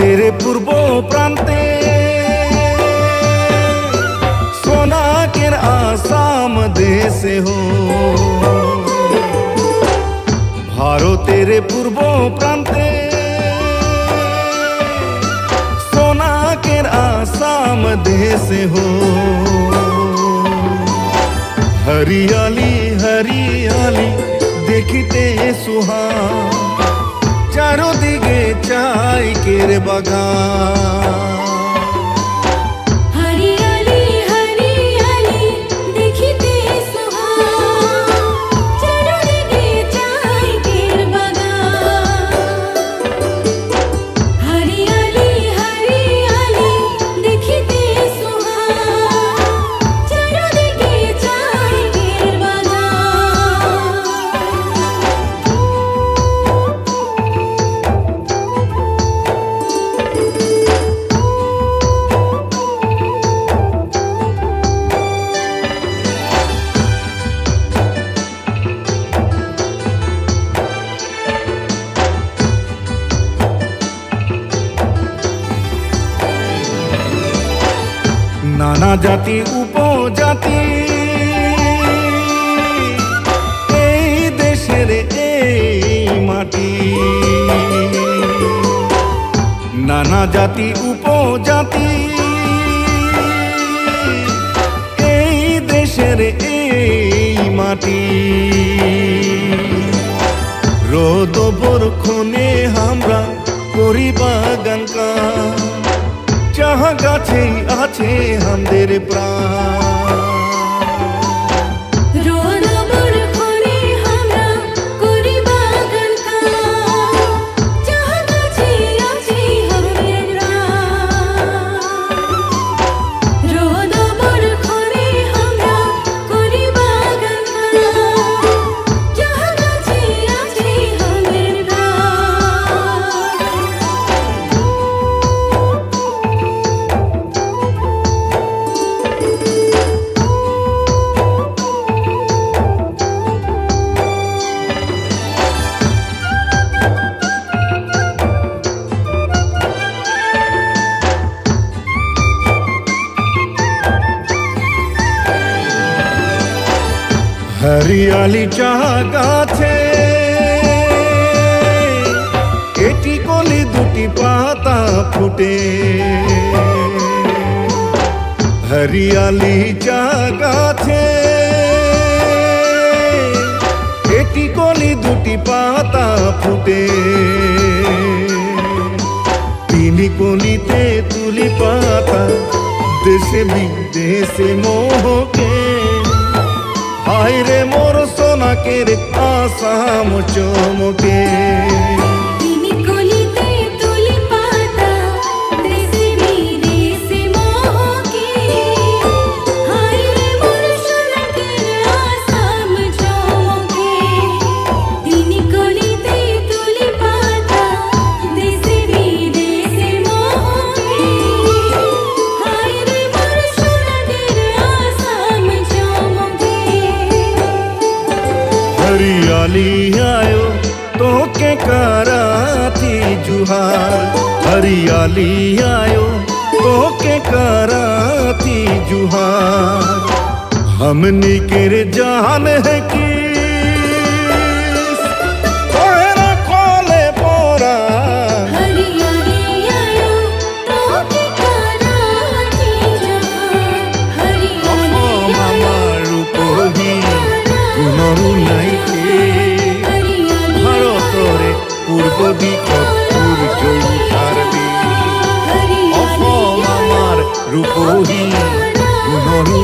ভারতের পূর্ব প্রান্তে সোনাকের আসাম দেশে হো। ভারতের পূর্ব প্রান্তে সোনাকের আসাম দেশে হো। हरियाली हरियाली देखते सुहान, चारों दिगे चाय केर बागान। हरियाली हरियाली देखते सुहान, चारों दिगे चाय केर बागान। हरियाली हरियाली देखते सुहान, चारों दिगे चाय केर बागान। নানা জাতি উপজাতি এই দেশের এই মাটি। নানা জাতি উপজাতি এই দেশের এই মাটি। রোদ বরখনে আমরা করি বাগান কাজ, जहाँ गाछे आछे हमदेर प्राण। रोद बरखने हमरा करी बागान काज, जहाँ गाछे आछे हमदेर प्राण। रोद बरखने हमरा करी बागान काज, जहाँ गाछे आछे हमदेर प्राण। हरियाली चाह गाछे एटी कली दुटी पाता फुटे। हरियाली चाह गाछे एटी कली दुटी पाता फुटे। तीनी कलिते तुली पाता देशे विदेशे मोहके। हाय रे मोर सोनाकेर आसाम चमके। तीनी कलिते तुली पाता देशे विदेशे मोहके। हाय रे मोर सोनाकेर आसाम चमके। तीनी कलिते तुली पाता देशे विदेशे मोहके। हाय रे मोर सोनाकेर आसाम चमके। हरियाली आयो तो के कराती जुहार। हरियाली आयो तो के कराती जुहार। हमनी केर जान है कि खोले पोरा। हरियाली आयो तो के कराती जुहार। हरियाली आयो रूपही गुणरू नाइके। ভারতরে পূর্ব দিকত সূর্য উঠারবে। অসম আমার রূপহী গুণৰু